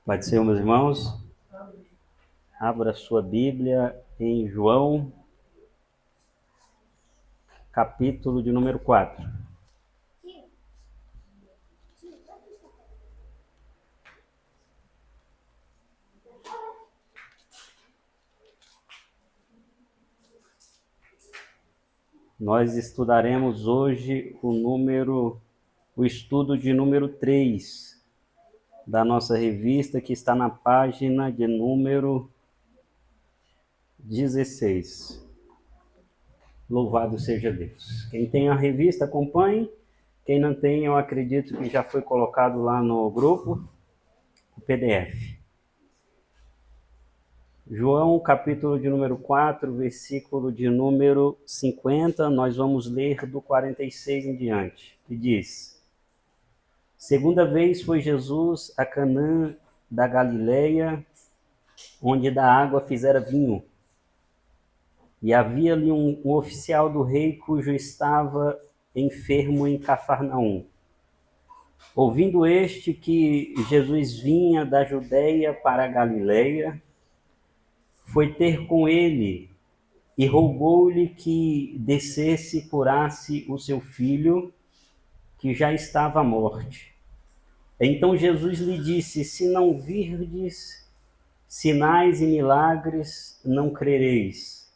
Pai do Senhor, meus irmãos, abra sua Bíblia em João, capítulo de número 4. Nós estudaremos hoje o estudo de número 3 da nossa revista, que está na página de número 16. Louvado seja Deus. Quem tem a revista, acompanhe. Quem não tem, eu acredito que já foi colocado lá no grupo, o PDF. João, capítulo de número 4, versículo de número 50, nós vamos ler do 46 em diante, que diz: Segunda vez foi Jesus a Canaã da Galileia, onde da água fizera vinho. E havia ali um oficial do rei, cujo estava enfermo em Cafarnaum. Ouvindo este que Jesus vinha da Judeia para a Galileia, foi ter com ele e rogou-lhe que descesse e curasse o seu filho, que já estava à morte. Então Jesus lhe disse: se não virdes sinais e milagres, não crereis.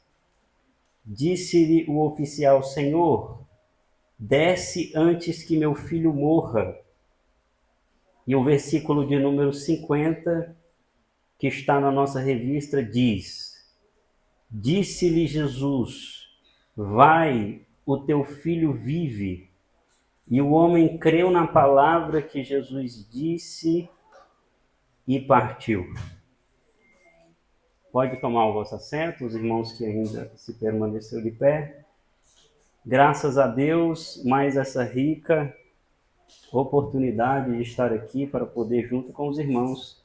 Disse-lhe o oficial: Senhor, desce antes que meu filho morra. E o versículo de número 50, que está na nossa revista, diz: Disse-lhe Jesus: vai, o teu filho vive. E o homem creu na palavra que Jesus disse e partiu. Pode tomar o vosso assento, os irmãos que ainda se permaneceram de pé. Graças a Deus, mais essa rica oportunidade de estar aqui para poder, junto com os irmãos,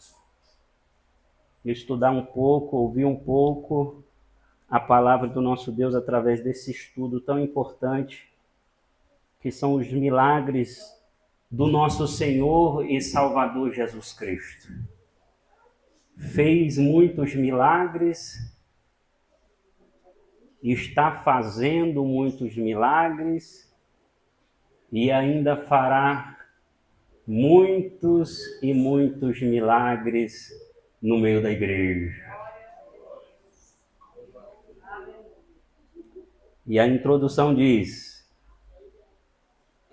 estudar um pouco, ouvir um pouco a palavra do nosso Deus através desse estudo tão importante, que são os milagres do nosso Senhor e Salvador Jesus Cristo. Fez muitos milagres, está fazendo muitos milagres e ainda fará muitos e muitos milagres no meio da igreja. E a introdução diz: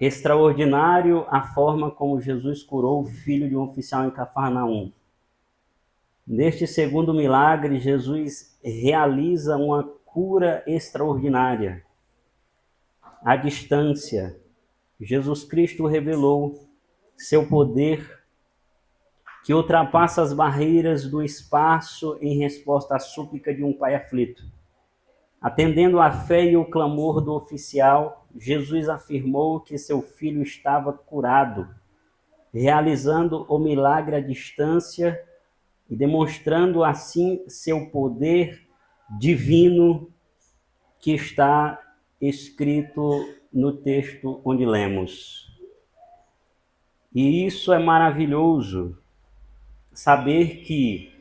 extraordinário a forma como Jesus curou o filho de um oficial em Cafarnaum. Neste segundo milagre, Jesus realiza uma cura extraordinária. À distância, Jesus Cristo revelou seu poder que ultrapassa as barreiras do espaço em resposta à súplica de um pai aflito. Atendendo à fé e o clamor do oficial, Jesus afirmou que seu filho estava curado, realizando o milagre à distância e demonstrando assim seu poder divino que está escrito no texto onde lemos. E isso é maravilhoso, saber que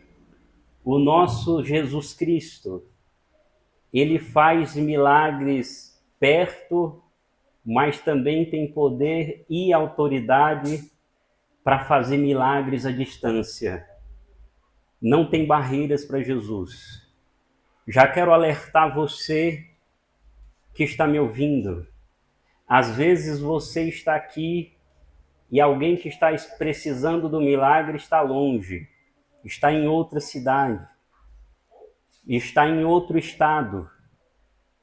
o nosso Jesus Cristo, ele faz milagres perto, mas também tem poder e autoridade para fazer milagres à distância. Não tem barreiras para Jesus. Já quero alertar você que está me ouvindo. Às vezes você está aqui e alguém que está precisando do milagre está longe, está em outra cidade, está em outro estado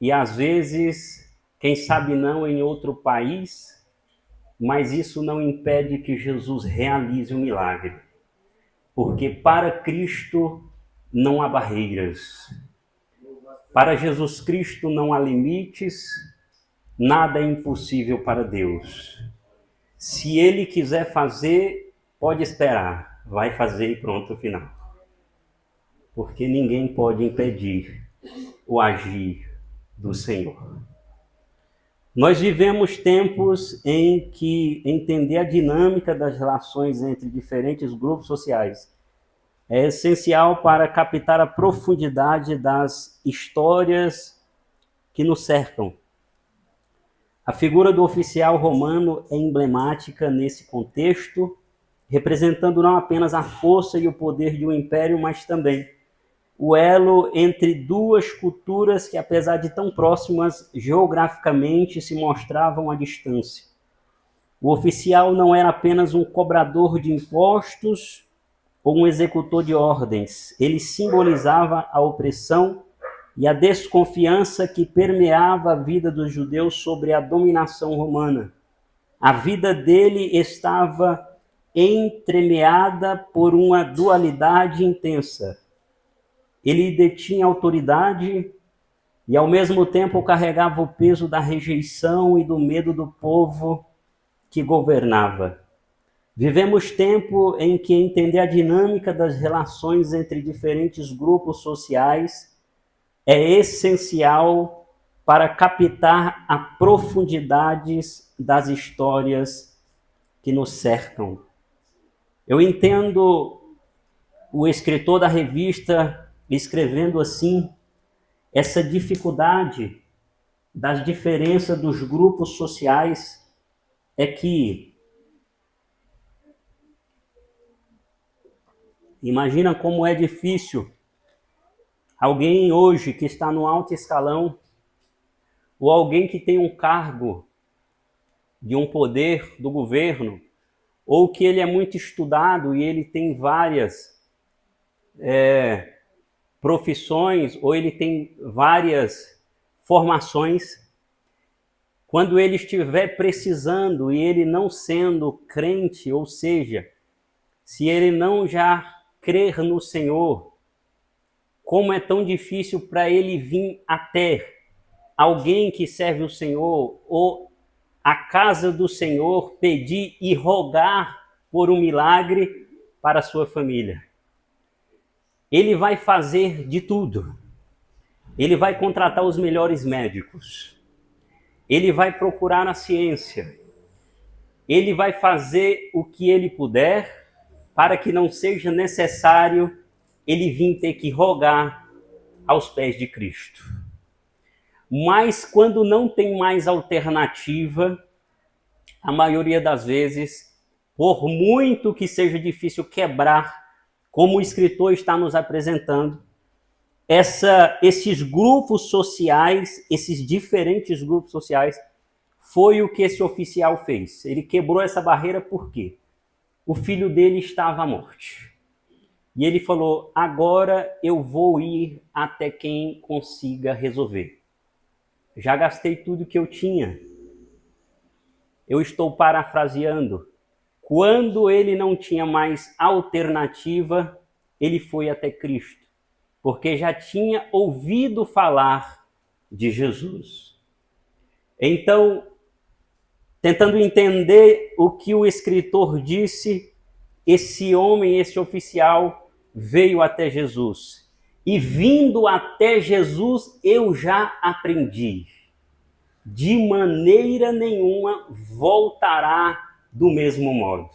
e às vezes, quem sabe não, em outro país, mas isso não impede que Jesus realize o milagre, porque para Cristo não há barreiras. Para Jesus Cristo não há limites, nada é impossível para Deus. Se Ele quiser fazer, pode esperar, vai fazer e pronto, final. Porque ninguém pode impedir o agir do Senhor. Nós vivemos tempos em que entender a dinâmica das relações entre diferentes grupos sociais é essencial para captar a profundidade das histórias que nos cercam. A figura do oficial romano é emblemática nesse contexto, representando não apenas a força e o poder de um império, mas também o elo entre duas culturas que, apesar de tão próximas geograficamente, se mostravam à distância. O oficial não era apenas um cobrador de impostos ou um executor de ordens. Ele simbolizava a opressão e a desconfiança que permeava a vida dos judeus sobre a dominação romana. A vida dele estava entremeada por uma dualidade intensa. Ele detinha autoridade e, ao mesmo tempo, carregava o peso da rejeição e do medo do povo que governava. Vivemos tempo em que entender a dinâmica das relações entre diferentes grupos sociais é essencial para captar a profundidades das histórias que nos cercam. Eu entendo o escritor da revista escrevendo assim, essa dificuldade das diferenças dos grupos sociais é que imagina como é difícil alguém hoje que está no alto escalão ou alguém que tem um cargo de um poder do governo ou que ele é muito estudado e ele tem várias profissões ou ele tem várias formações, quando ele estiver precisando e ele não sendo crente, ou seja, se ele não já crer no Senhor, como é tão difícil para ele vir até alguém que serve o Senhor ou a casa do Senhor pedir e rogar por um milagre para a sua família. Ele vai fazer de tudo. Ele vai contratar os melhores médicos. Ele vai procurar a ciência. Ele vai fazer o que ele puder para que não seja necessário ele vir ter que rogar aos pés de Cristo. Mas quando não tem mais alternativa, a maioria das vezes, por muito que seja difícil quebrar, como o escritor está nos apresentando, esses grupos sociais, esses diferentes grupos sociais, foi o que esse oficial fez. Ele quebrou essa barreira por quê? O filho dele estava à morte. E ele falou, agora eu vou ir até quem consiga resolver. Já gastei tudo que eu tinha. Eu estou parafraseando. Quando ele não tinha mais alternativa, ele foi até Cristo, porque já tinha ouvido falar de Jesus. Então, tentando entender o que o escritor disse, esse homem, esse oficial, veio até Jesus. E vindo até Jesus, eu já aprendi. De maneira nenhuma voltará do mesmo modo.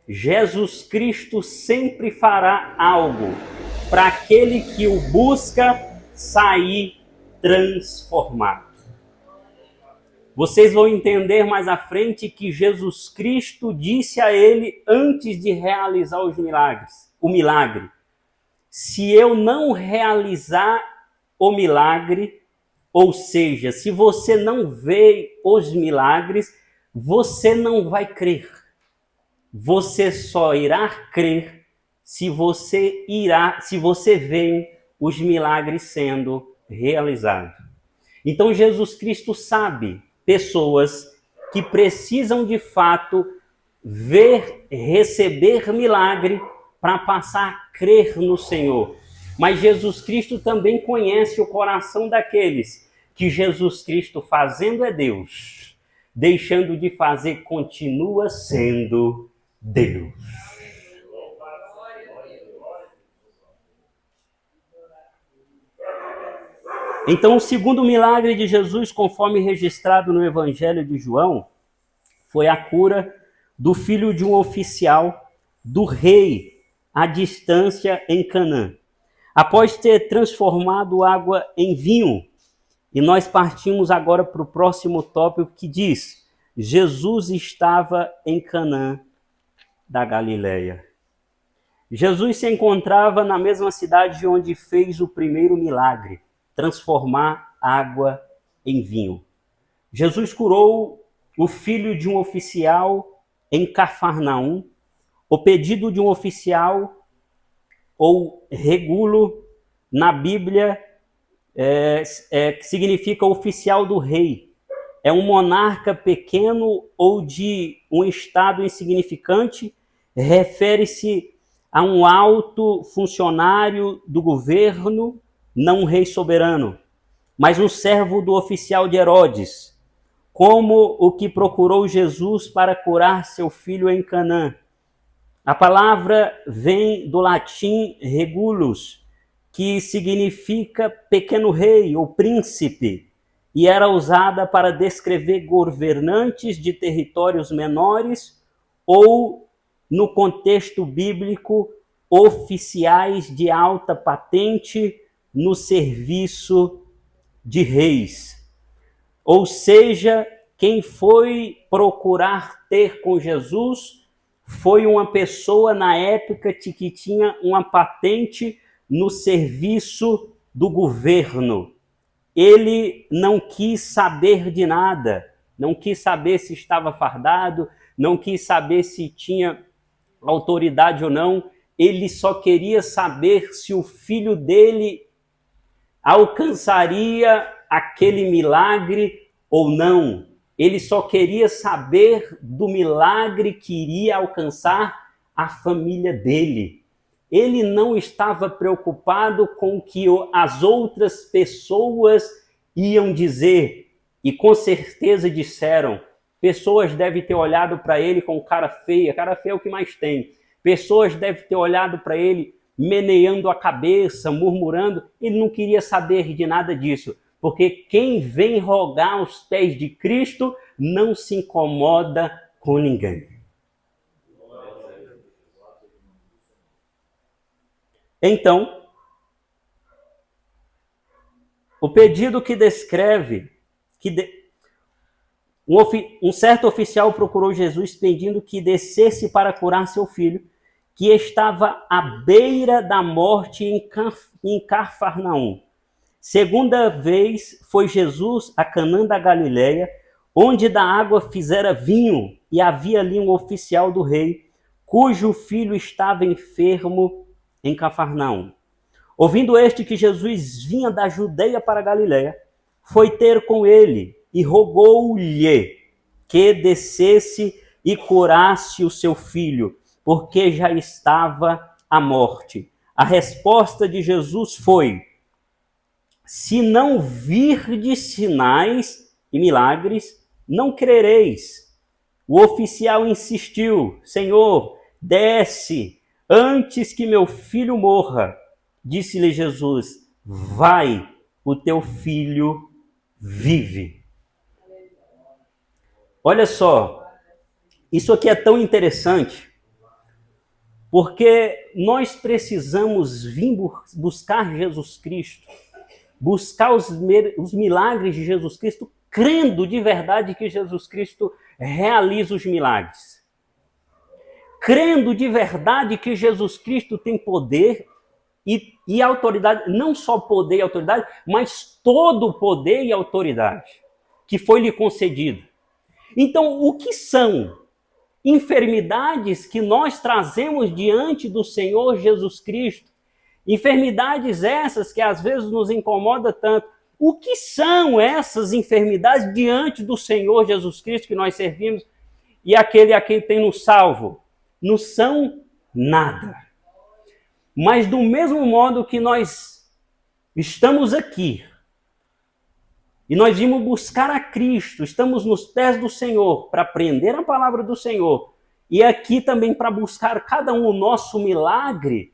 Jesus Cristo sempre fará algo para aquele que o busca sair transformado. Vocês vão entender mais à frente que Jesus Cristo disse a ele antes de realizar o milagre. Se eu não realizar o milagre, ou seja, se você não vê os milagres, você não vai crer. Você só irá crer se você vê os milagres sendo realizados. Então Jesus Cristo sabe pessoas que precisam de fato receber milagre para passar a crer no Senhor. Mas Jesus Cristo também conhece o coração daqueles que Jesus Cristo, fazendo é Deus, deixando de fazer, continua sendo Deus. Então, o segundo milagre de Jesus, conforme registrado no Evangelho de João, foi a cura do filho de um oficial do rei à distância em Canaã, após ter transformado água em vinho. E nós partimos agora para o próximo tópico que diz: Jesus estava em Canaã da Galileia. Jesus se encontrava na mesma cidade onde fez o primeiro milagre, transformar água em vinho. Jesus curou o filho de um oficial em Cafarnaum. O pedido de um oficial ou regulo na Bíblia significa oficial do rei. É um monarca pequeno ou de um estado insignificante, refere-se a um alto funcionário do governo, não um rei soberano, mas um servo do oficial de Herodes, como o que procurou Jesus para curar seu filho em Canaã. A palavra vem do latim regulus, que significa pequeno rei ou príncipe, e era usada para descrever governantes de territórios menores ou, no contexto bíblico, oficiais de alta patente no serviço de reis. Ou seja, quem foi procurar ter com Jesus foi uma pessoa na época que tinha uma patente no serviço do governo. Ele não quis saber de nada, não quis saber se estava fardado, não quis saber se tinha autoridade ou não. Ele só queria saber se o filho dele alcançaria aquele milagre ou não. Ele só queria saber do milagre que iria alcançar a família dele. Ele não estava preocupado com o que as outras pessoas iam dizer. E com certeza disseram. Pessoas devem ter olhado para ele com cara feia. Cara feia é o que mais tem. Pessoas devem ter olhado para ele meneando a cabeça, murmurando. Ele não queria saber de nada disso. Porque quem vem rogar aos pés de Cristo não se incomoda com ninguém. Então, o pedido que descreve um certo oficial procurou Jesus pedindo que descesse para curar seu filho, que estava à beira da morte em Cafarnaum. Segunda vez foi Jesus a Canaã da Galileia, onde da água fizera vinho, e havia ali um oficial do rei, cujo filho estava enfermo em Cafarnaum. Ouvindo este que Jesus vinha da Judeia para a Galileia, foi ter com ele e rogou-lhe que descesse e curasse o seu filho, porque já estava à morte. A resposta de Jesus foi: se não virdes sinais e milagres, não crereis. O oficial insistiu: Senhor, desce antes que meu filho morra. Disse-lhe Jesus: vai, o teu filho vive. Olha só, isso aqui é tão interessante, porque nós precisamos vir buscar Jesus Cristo, buscar os milagres de Jesus Cristo, crendo de verdade que Jesus Cristo realiza os milagres. Crendo de verdade que Jesus Cristo tem poder e autoridade, não só poder e autoridade, mas todo o poder e autoridade que foi lhe concedido. Então, o que são enfermidades que nós trazemos diante do Senhor Jesus Cristo? Enfermidades essas que às vezes nos incomodam tanto. O que são essas enfermidades diante do Senhor Jesus Cristo que nós servimos e aquele a quem tem nos salvo? Não são nada. Mas do mesmo modo que nós estamos aqui e nós vimos buscar a Cristo, estamos nos pés do Senhor para aprender a palavra do Senhor e aqui também para buscar cada um o nosso milagre,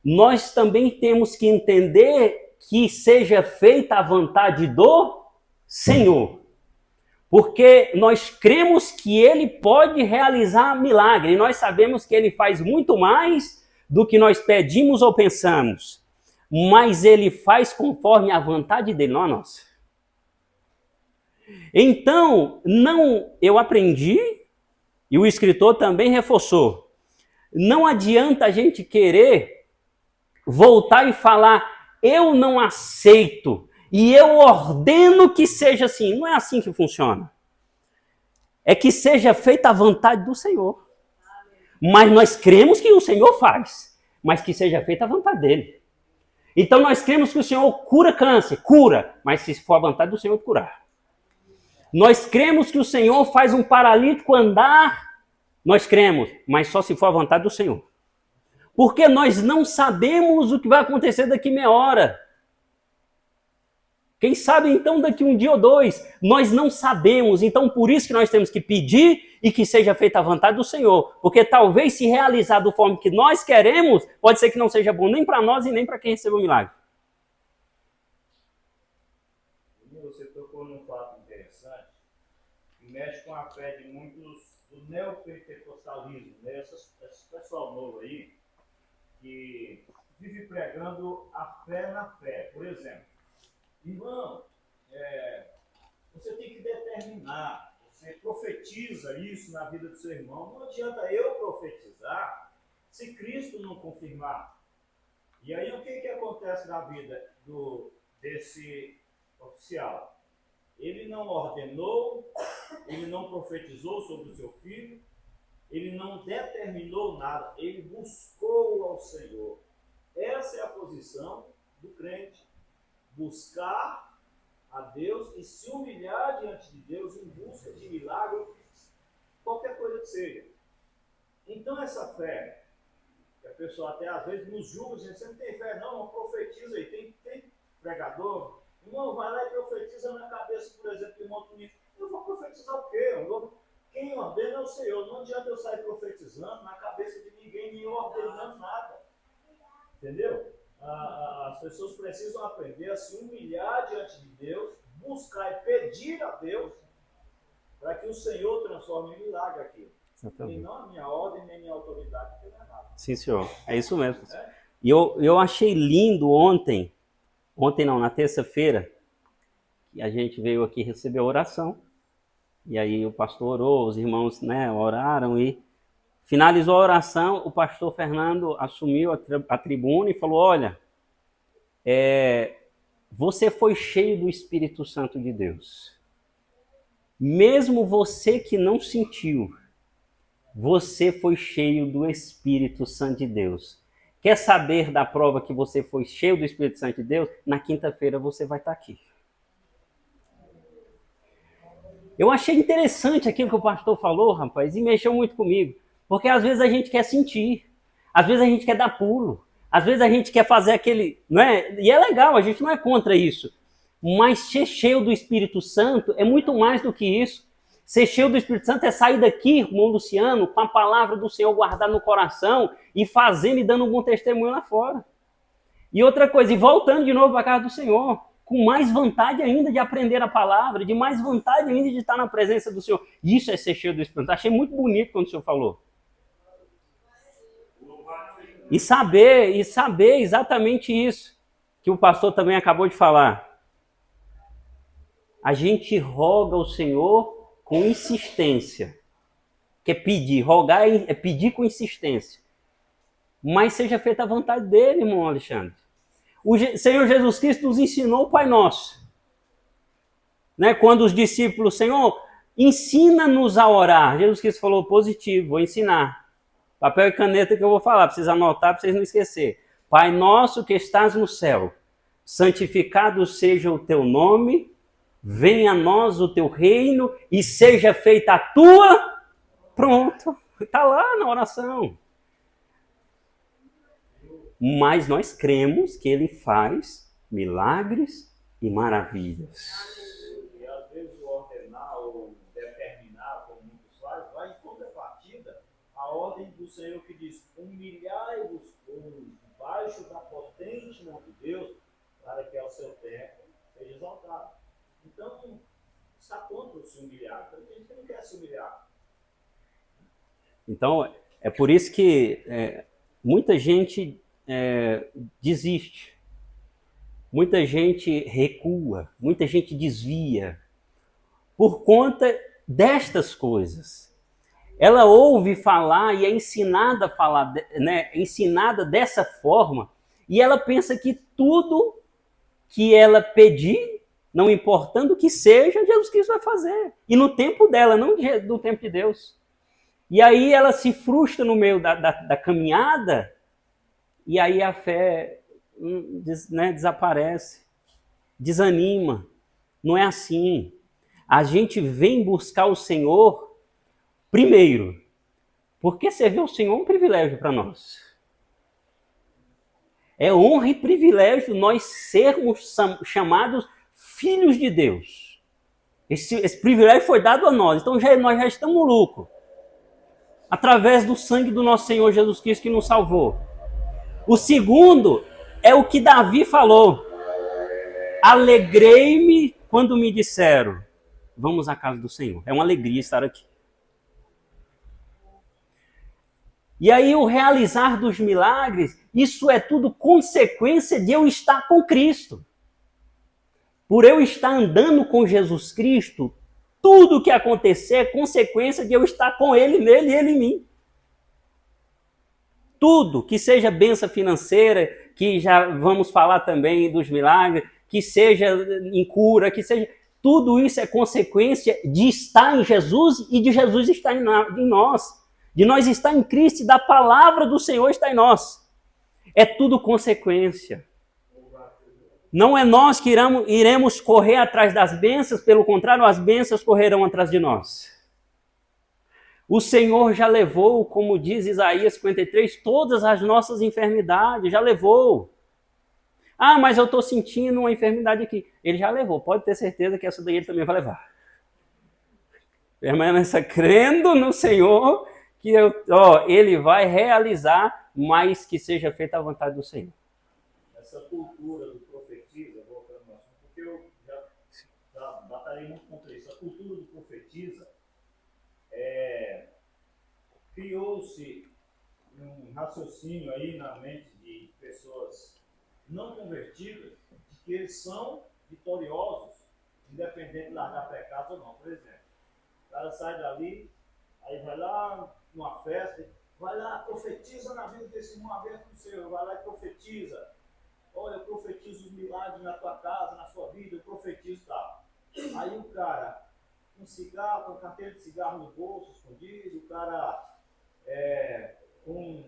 nós também temos que entender que seja feita a vontade do Senhor. Porque nós cremos que Ele pode realizar milagre. E nós sabemos que Ele faz muito mais do que nós pedimos ou pensamos, mas ele faz conforme a vontade dele, não a nossa. Então, eu aprendi, e o escritor também reforçou, não adianta a gente querer voltar e falar, eu não aceito, e eu ordeno que seja assim. Não é assim que funciona. É que seja feita a vontade do Senhor. Mas nós cremos que o Senhor faz, mas que seja feita a vontade dele. Então nós cremos que o Senhor cura câncer, cura, mas se for a vontade do Senhor curar. Nós cremos que o Senhor faz um paralítico andar, nós cremos, mas só se for a vontade do Senhor. Porque nós não sabemos o que vai acontecer daqui meia hora. Quem sabe então daqui um dia ou dois, nós não sabemos, então por isso que nós temos que pedir e que seja feita a vontade do Senhor, porque talvez se realizar da forma que nós queremos, pode ser que não seja bom nem para nós e nem para quem recebeu o milagre. Você tocou num fato interessante, que mexe com a fé de muitos do neopentecostalismo, né? Esse pessoal novo aí, que vive pregando a fé na fé. Por exemplo, irmão, você tem que determinar, você profetiza isso na vida do seu irmão. Não adianta eu profetizar se Cristo não confirmar. E aí o que acontece na vida desse oficial? Ele não ordenou, ele não profetizou sobre o seu filho, ele não determinou nada, ele buscou ao Senhor. Essa é a posição do crente. Buscar a Deus e se humilhar diante de Deus em busca de milagre, qualquer coisa que seja. Então essa fé, que a pessoa até às vezes nos julga, dizendo, você não tem fé não profetiza aí, tem pregador, irmão, vai lá e profetiza na cabeça, por exemplo, de um outro ministro. Eu vou profetizar o quê? Quem ordena é o Senhor, não adianta eu sair profetizando na cabeça de ninguém, nem ordenando nada. Entendeu? As pessoas precisam aprender a se humilhar diante de Deus, buscar e pedir a Deus para que o Senhor transforme em milagre aquilo. Exatamente. E não a minha ordem, nem a minha autoridade, porque não é nada. Sim, senhor. É isso mesmo. E eu achei lindo ontem não, na terça-feira, que a gente veio aqui receber a oração. E aí o pastor orou, os irmãos, né, oraram e finalizou a oração, o pastor Fernando assumiu a tribuna e falou, olha, você foi cheio do Espírito Santo de Deus. Mesmo você que não sentiu, você foi cheio do Espírito Santo de Deus. Quer saber da prova que você foi cheio do Espírito Santo de Deus? Na quinta-feira você vai estar aqui. Eu achei interessante aquilo que o pastor falou, rapaz, e mexeu muito comigo. Porque às vezes a gente quer sentir, às vezes a gente quer dar pulo, às vezes a gente quer fazer aquele... Não é? E é legal, a gente não é contra isso. Mas ser cheio do Espírito Santo é muito mais do que isso. Ser cheio do Espírito Santo é sair daqui, irmão Luciano, com a palavra do Senhor guardada no coração e fazendo e dando um bom testemunho lá fora. E outra coisa, e voltando de novo para a casa do Senhor, com mais vontade ainda de aprender a palavra, de mais vontade ainda de estar na presença do Senhor. Isso é ser cheio do Espírito Santo. Achei muito bonito quando o Senhor falou. E saber exatamente isso que o pastor também acabou de falar. A gente roga ao Senhor com insistência. Que é pedir, rogar é pedir com insistência. Mas seja feita a vontade dele, irmão Alexandre. O Senhor Jesus Cristo nos ensinou o Pai Nosso. Né? Quando os discípulos, Senhor, ensina-nos a orar. Jesus Cristo falou positivo, vou ensinar. Papel e caneta que eu vou falar, precisa anotar para vocês não esquecer. Pai nosso que estás no céu, santificado seja o teu nome, venha a nós o teu reino e seja feita a tua... Pronto, está lá na oração. Mas nós cremos que ele faz milagres e maravilhas. E às vezes o ordenar ou determinar, como muitos fazem, vai em contrapartida a ordem do Senhor que diz, humilhai-vos debaixo da potente mão de Deus, para que ao seu tempo seja exaltado. Então, está contra o se humilhar. Então, a gente não quer se humilhar. Então, é por isso que muita gente desiste, muita gente recua, muita gente desvia por conta destas coisas. Ela ouve falar e é ensinada a falar, né, ensinada dessa forma, e ela pensa que tudo que ela pedir, não importando o que seja, Jesus Cristo vai fazer. E no tempo dela, não no tempo de Deus. E aí ela se frustra no meio da caminhada, e aí a fé desaparece, desanima. Não é assim. A gente vem buscar o Senhor primeiro, porque servir o Senhor é um privilégio para nós. É honra e privilégio nós sermos chamados filhos de Deus. Esse privilégio foi dado a nós, então nós já estamos no lucro. Através do sangue do nosso Senhor Jesus Cristo que nos salvou. O segundo é o que Davi falou. Alegrei-me quando me disseram, vamos à casa do Senhor. É uma alegria estar aqui. E aí o realizar dos milagres, isso é tudo consequência de eu estar com Cristo. Por eu estar andando com Jesus Cristo, tudo que acontecer é consequência de eu estar com Ele, nele e Ele em mim. Tudo, que seja bênção financeira, que já vamos falar também dos milagres, que seja em cura, que seja... Tudo isso é consequência de estar em Jesus e de Jesus estar em nós. De nós estar em Cristo e da palavra do Senhor estar em nós. É tudo consequência. Não é nós que iremos correr atrás das bênçãos, pelo contrário, as bênçãos correrão atrás de nós. O Senhor já levou, como diz Isaías 53, todas as nossas enfermidades, já levou. Ah, mas eu estou sentindo uma enfermidade aqui. Ele já levou, pode ter certeza que essa daí ele também vai levar. Permaneça crendo no Senhor, que Ele vai realizar, mas que seja feita a vontade do Senhor. Essa cultura do profetiza, voltando ao assunto, porque eu já batalhei muito contra isso. A cultura do profetiza criou-se um raciocínio aí na mente de pessoas não convertidas de que eles são vitoriosos, independente de largar pecado ou não. Por exemplo, o cara sai dali, aí vai lá numa festa, vai lá, profetiza na vida desse irmão aberto do Senhor, vai lá e profetiza. Olha, eu profetizo os milagres na tua casa, na sua vida, eu profetizo tal. Aí o cara, um cigarro, com carteira de cigarro no bolso, escondido, o cara com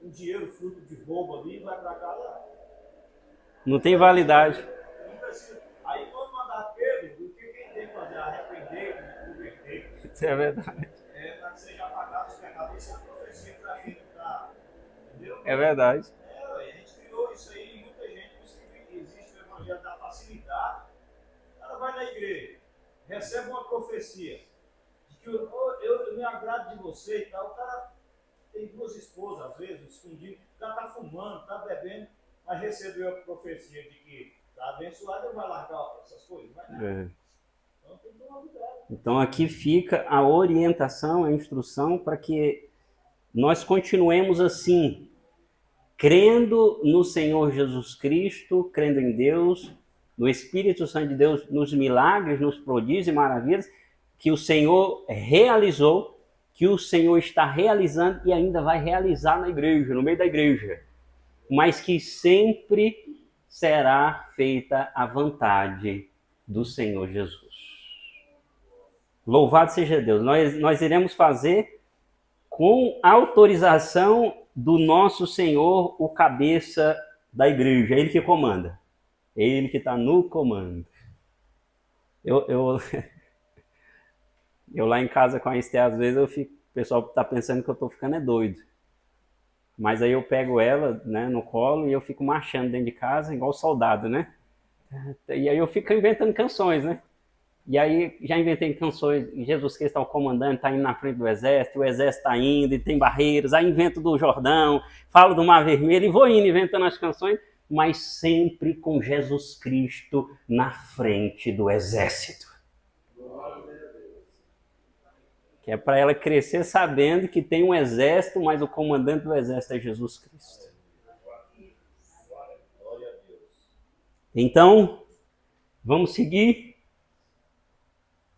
um dinheiro fruto de roubo ali, vai pra casa. Não tem validade. Não precisa. Aí quando mandar Pedro, o que ele tem que fazer? Arrepender e converter. Isso é verdade. Para que seja apagado os pecados, isso é profecia para quem está. Entendeu? É verdade. A gente criou isso aí, muita gente, por isso que existe o evangelho da facilidade. Ela vai na igreja, recebe uma profecia de que eu me agrado de você e tal. O cara tem duas esposas, às vezes, escondido, o cara está fumando, está bebendo, mas recebeu a profecia de que está abençoado, ele vai largar essas coisas? Vai não. Então tem que tomar cuidado. Então aqui fica a orientação, a instrução para que nós continuemos assim, crendo no Senhor Jesus Cristo, crendo em Deus, no Espírito Santo de Deus, nos milagres, nos prodígios e maravilhas que o Senhor realizou, que o Senhor está realizando e ainda vai realizar na igreja, no meio da igreja, mas que sempre será feita a vontade do Senhor Jesus. Louvado seja Deus. Nós iremos fazer com autorização do nosso Senhor, o cabeça da igreja. É Ele que comanda. É Ele que está no comando. Eu lá em casa com a Esté, às vezes o pessoal está pensando que eu estou ficando doido. Mas aí eu pego ela, né, no colo e eu fico marchando dentro de casa, igual soldado, né? E aí eu fico inventando canções, né? E aí já inventei canções, Jesus Cristo está o comandante, está indo na frente do exército, o exército está indo e tem barreiras, aí invento do Jordão, falo do Mar Vermelho e vou indo inventando as canções, mas sempre com Jesus Cristo na frente do exército. Que é para ela crescer sabendo que tem um exército, mas o comandante do exército é Jesus Cristo. Então, vamos seguir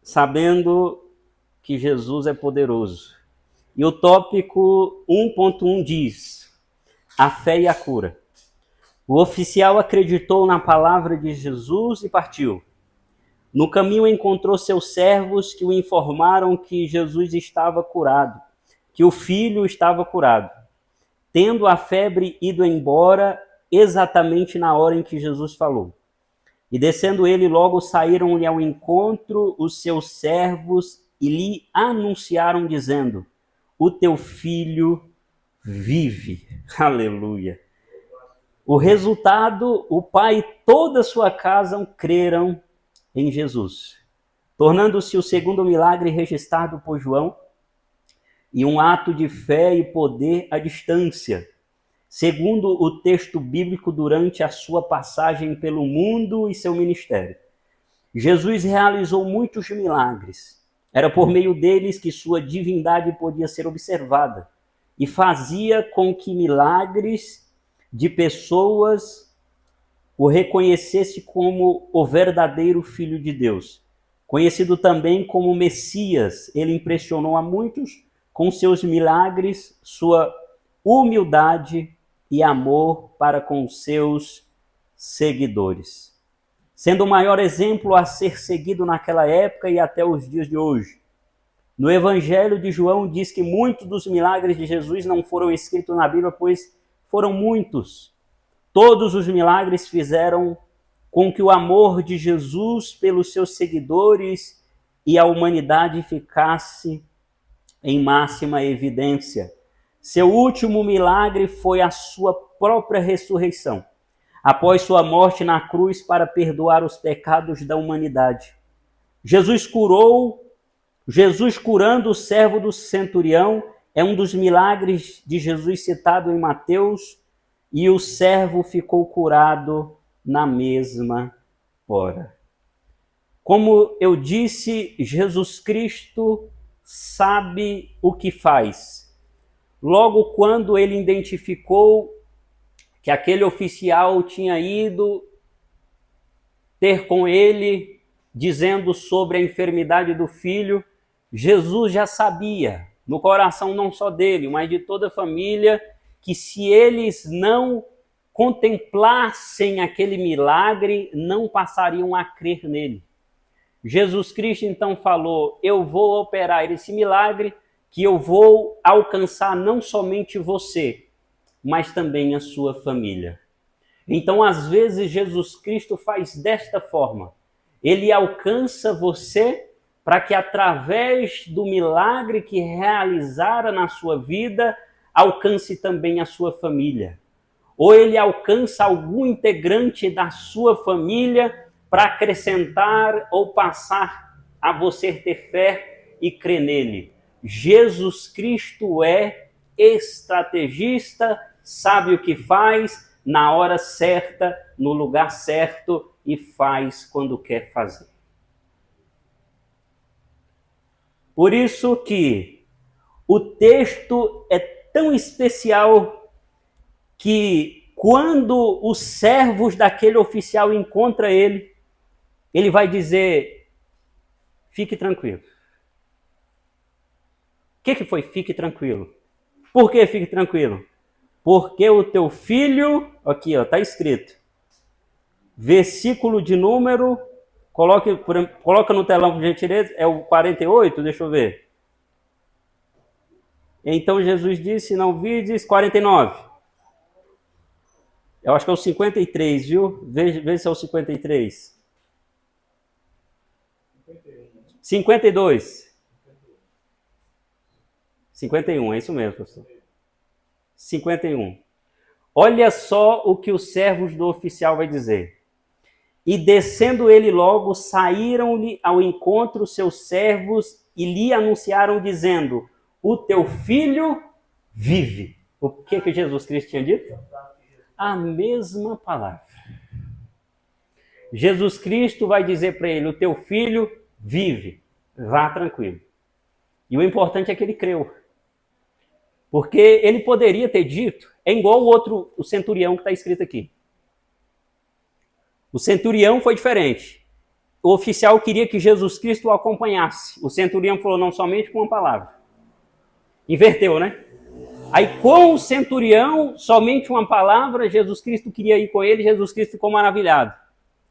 sabendo que Jesus é poderoso. E o tópico 1.1 diz: a fé e a cura. O oficial acreditou na palavra de Jesus e partiu. No caminho encontrou seus servos que o informaram que Jesus estava curado, que o filho estava curado, tendo a febre ido embora exatamente na hora em que Jesus falou. E descendo ele, logo saíram-lhe ao encontro os seus servos e lhe anunciaram, dizendo: o teu filho vive. Aleluia. O resultado, o pai e toda a sua casa creram em Jesus, tornando-se o segundo milagre registrado por João e um ato de fé e poder à distância, segundo o texto bíblico durante a sua passagem pelo mundo e seu ministério. Jesus realizou muitos milagres. Era por meio deles que sua divindade podia ser observada e fazia com que milagres de pessoas o reconhecesse como o verdadeiro Filho de Deus. Conhecido também como Messias, ele impressionou a muitos com seus milagres, sua humildade e amor para com seus seguidores, sendo o maior exemplo a ser seguido naquela época e até os dias de hoje. No Evangelho de João diz que muitos dos milagres de Jesus não foram escritos na Bíblia, pois foram muitos. Todos os milagres fizeram com que o amor de Jesus pelos seus seguidores e a humanidade ficasse em máxima evidência. Seu último milagre foi a sua própria ressurreição, após sua morte na cruz para perdoar os pecados da humanidade. Jesus curando o servo do centurião é um dos milagres de Jesus citado em Mateus, e o servo ficou curado na mesma hora. Como eu disse, Jesus Cristo sabe o que faz. Logo quando ele identificou que aquele oficial tinha ido ter com ele, dizendo sobre a enfermidade do filho, Jesus já sabia, no coração não só dele, mas de toda a família, que se eles não contemplassem aquele milagre, não passariam a crer nele. Jesus Cristo então falou: eu vou operar esse milagre, que eu vou alcançar não somente você, mas também a sua família. Então, às vezes, Jesus Cristo faz desta forma. Ele alcança você para que, através do milagre que realizara na sua vida, alcance também a sua família. Ou ele alcança algum integrante da sua família para acrescentar ou passar a você ter fé e crer nele. Jesus Cristo é estrategista, sabe o que faz, na hora certa, no lugar certo e faz quando quer fazer. Por isso que o texto é tão especial que quando os servos daquele oficial encontram ele, ele vai dizer: fique tranquilo. O que foi fique tranquilo? Por que fique tranquilo? Porque o teu filho, aqui está escrito, versículo de número, coloca no telão por gentileza, é o 48, deixa eu ver. Então Jesus disse, não vides, 49. Eu acho que é o 53, viu? Vê se é o 53. 52. 51, é isso mesmo, pastor. 51. Olha só o que os servos do oficial vai dizer. E descendo ele logo, saíram-lhe ao encontro seus servos e lhe anunciaram, dizendo: o teu filho vive. O que Jesus Cristo tinha dito? A mesma palavra. Jesus Cristo vai dizer para ele: o teu filho vive. Vá tranquilo. E o importante é que ele creu. Porque ele poderia ter dito, é igual o centurião que está escrito aqui. O centurião foi diferente. O oficial queria que Jesus Cristo o acompanhasse. O centurião falou, não, somente com uma palavra. Inverteu, né? Aí com o centurião, somente uma palavra, Jesus Cristo queria ir com ele, Jesus Cristo ficou maravilhado.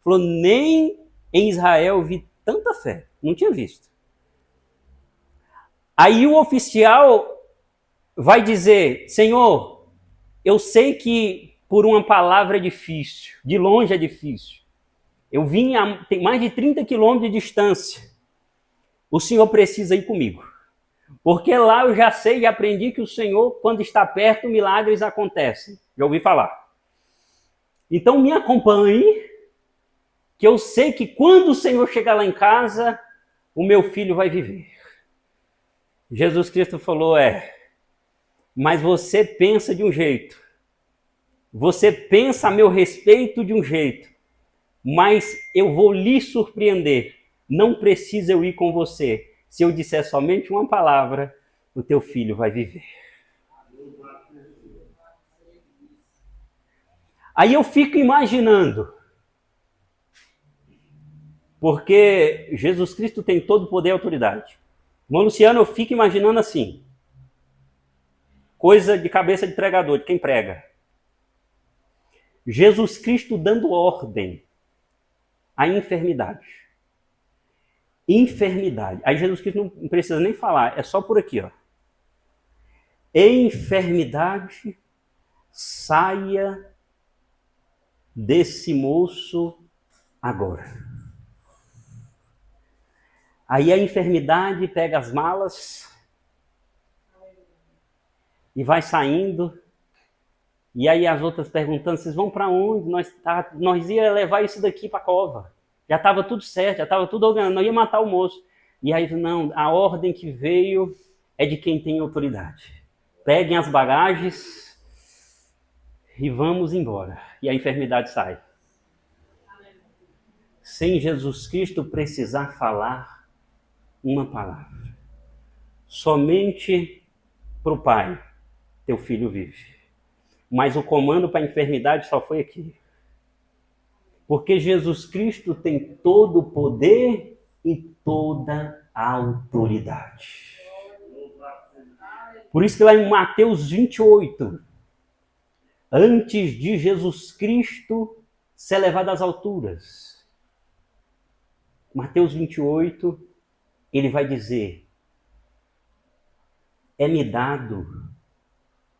Falou, nem em Israel vi tanta fé. Não tinha visto. Aí o oficial vai dizer, Senhor, eu sei que por uma palavra é difícil, de longe é difícil. Eu vim a mais de 30 quilômetros de distância. O Senhor precisa ir comigo. Porque lá eu já sei e aprendi que o Senhor, quando está perto, milagres acontecem. Já ouvi falar. Então me acompanhe, que eu sei que quando o Senhor chegar lá em casa, o meu filho vai viver. Jesus Cristo falou, mas você pensa de um jeito. Você pensa a meu respeito de um jeito. Mas eu vou lhe surpreender. Não precisa eu ir com você. Se eu disser somente uma palavra, o teu filho vai viver. Aí eu fico imaginando, porque Jesus Cristo tem todo o poder e autoridade. Irmão Luciano, eu fico imaginando assim, coisa de cabeça de pregador, de quem prega. Jesus Cristo dando ordem à enfermidade. Enfermidade. Aí Jesus Cristo não precisa nem falar, é só por aqui, ó. Enfermidade, saia desse moço agora. Aí a enfermidade pega as malas e vai saindo. E aí as outras perguntando, vocês vão para onde? Nós ia levar isso daqui para a cova. Já estava tudo certo, já estava tudo organizado, nós ia matar o moço. E aí, não, a ordem que veio é de quem tem autoridade. Peguem as bagagens e vamos embora. E a enfermidade sai. Sem Jesus Cristo precisar falar uma palavra. Somente para o Pai, teu filho vive. Mas o comando para a enfermidade só foi aqui. Porque Jesus Cristo tem todo o poder e toda a autoridade. Por isso que lá em Mateus 28, antes de Jesus Cristo ser levado às alturas, Mateus 28, ele vai dizer, é-me dado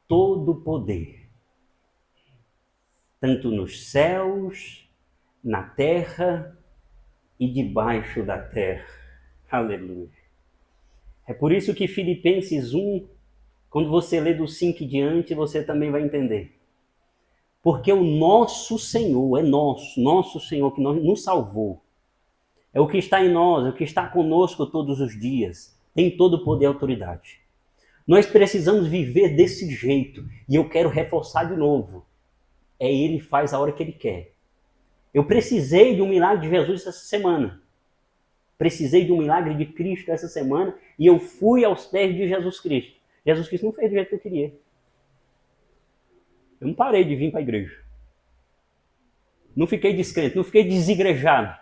todo o poder, tanto nos céus, na terra e debaixo da terra. Aleluia. É por isso que Filipenses 1, quando você lê do 5 em diante, você também vai entender. Porque o nosso Senhor, é nosso Senhor que nos salvou. É o que está em nós, é o que está conosco todos os dias. Tem todo o poder e autoridade. Nós precisamos viver desse jeito. E eu quero reforçar de novo. Ele faz a hora que Ele quer. Eu precisei de um milagre de Jesus essa semana. Precisei de um milagre de Cristo essa semana e eu fui aos pés de Jesus Cristo. Jesus Cristo não fez do jeito que eu queria. Eu não parei de vir para a igreja. Não fiquei descrente, não fiquei desigrejado.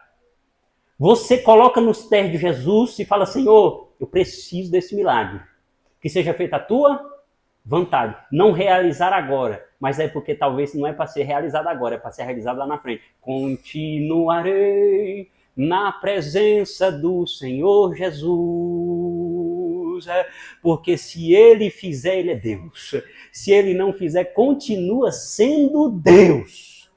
Você coloca nos pés de Jesus e fala, Senhor, eu preciso desse milagre. Que seja feita a tua vontade. Não realizar agora, mas é porque talvez não é para ser realizado agora, é para ser realizado lá na frente. Continuarei na presença do Senhor Jesus, porque se Ele fizer, Ele é Deus. Se Ele não fizer, continua sendo Deus.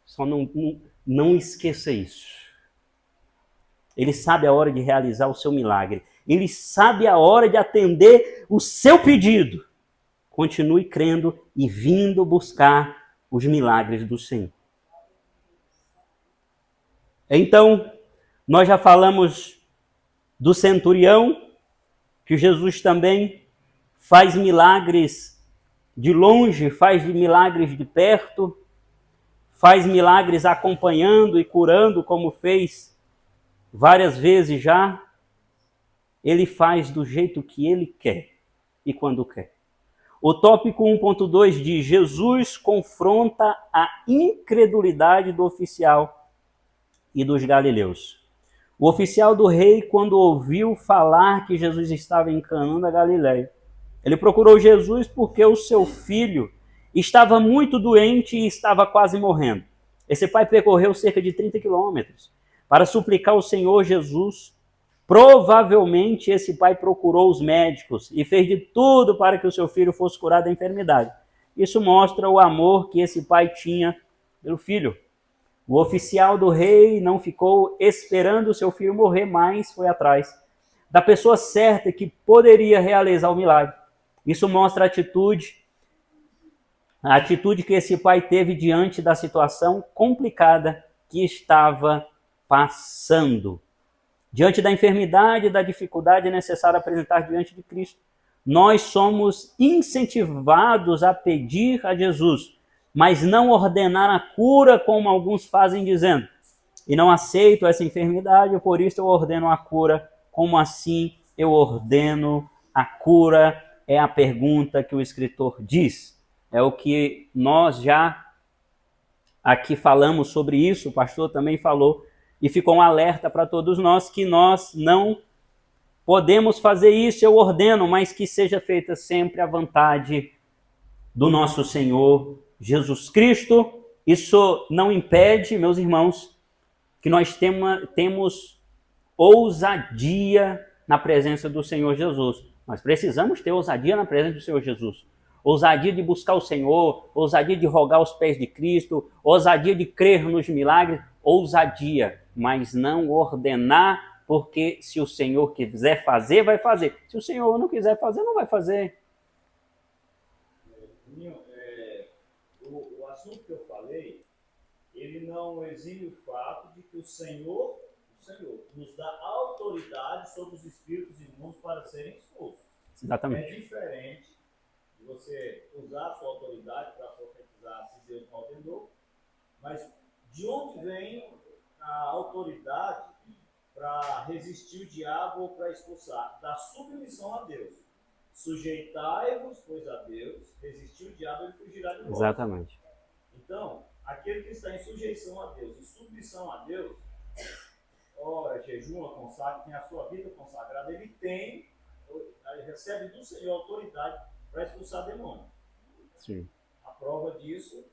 Só não esqueça isso. Ele sabe a hora de realizar o seu milagre. Ele sabe a hora de atender o seu pedido. Continue crendo e vindo buscar os milagres do Senhor. Então, nós já falamos do centurião, que Jesus também faz milagres de longe, faz milagres de perto, faz milagres acompanhando e curando, como fez várias vezes já, ele faz do jeito que ele quer e quando quer. O tópico 1.2 diz: Jesus confronta a incredulidade do oficial e dos galileus. O oficial do rei, quando ouviu falar que Jesus estava em Canaã da Galileia, ele procurou Jesus porque o seu filho estava muito doente e estava quase morrendo. Esse pai percorreu cerca de 30 quilômetros para suplicar ao Senhor Jesus. Provavelmente esse pai procurou os médicos e fez de tudo para que o seu filho fosse curado da enfermidade. Isso mostra o amor que esse pai tinha pelo filho. O oficial do rei não ficou esperando o seu filho morrer, mas foi atrás da pessoa certa que poderia realizar o milagre. Isso mostra a atitude que esse pai teve diante da situação complicada que estava passando. Diante da enfermidade e da dificuldade, é necessário apresentar diante de Cristo. Nós somos incentivados a pedir a Jesus, mas não ordenar a cura como alguns fazem dizendo: e não aceito essa enfermidade, por isso eu ordeno a cura. Como assim eu ordeno a cura? É a pergunta que o escritor diz. É o que nós já aqui falamos sobre isso, o pastor também falou, e ficou um alerta para todos nós que nós não podemos fazer isso, eu ordeno, mas que seja feita sempre a vontade do nosso Senhor Jesus Cristo. Isso não impede, meus irmãos, que nós temos ousadia na presença do Senhor Jesus. Nós precisamos ter ousadia na presença do Senhor Jesus. Ousadia de buscar o Senhor, ousadia de rogar aos pés de Cristo, ousadia de crer nos milagres, ousadia, mas não ordenar, porque se o Senhor quiser fazer, vai fazer. Se o Senhor não quiser fazer, não vai fazer. O assunto que eu falei, ele não exime o fato de que o Senhor nos dá autoridade sobre os espíritos imundos para serem expulsos. Exatamente. É diferente de você usar a sua autoridade para profetizar se Deus não ordenou, mas de onde vem a autoridade para resistir o diabo ou para expulsar? Da submissão a Deus. Sujeitai-vos, pois, a Deus, resistir o diabo, ele fugirá de vós. Exatamente. Então, aquele que está em sujeição a Deus e submissão a Deus, ora, jejuma, consagra, tem a sua vida consagrada, ele recebe do Senhor autoridade para expulsar demônios. Sim. A prova disso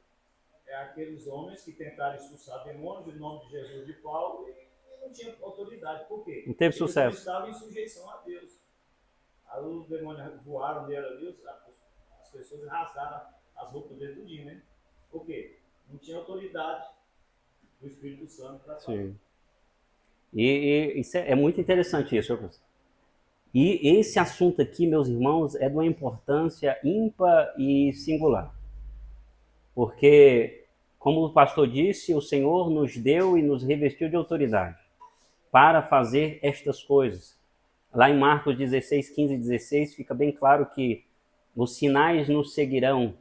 é aqueles homens que tentaram expulsar demônios em nome de Jesus de Paulo e não tinham autoridade. Por quê? Não teve Eles sucesso. não estavam em sujeição a Deus. Aí os demônios voaram nele ali, as pessoas rasgaram as roupas dele do dia, né? Por quê? Não tinha autoridade do Espírito Santo para fazer. Sim. E isso é muito interessante isso. E esse assunto aqui, meus irmãos, é de uma importância ímpar e singular. Porque, como o pastor disse, o Senhor nos deu e nos revestiu de autoridade para fazer estas coisas. Lá em Marcos 16, 15 e 16, fica bem claro que os sinais nos seguirão,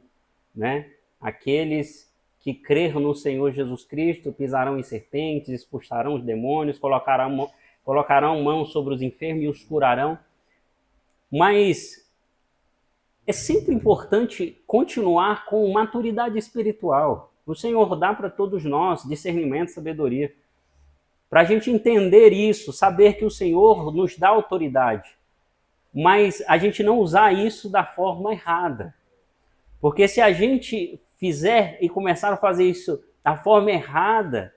né? Aqueles que crer no Senhor Jesus Cristo pisarão em serpentes, expulsarão os demônios, colocarão mão sobre os enfermos e os curarão. Mas é sempre importante continuar com maturidade espiritual. O Senhor dá para todos nós discernimento, sabedoria. Para a gente entender isso, saber que o Senhor nos dá autoridade, mas a gente não usar isso da forma errada. Porque se a gente fizer e começar a fazer isso da forma errada,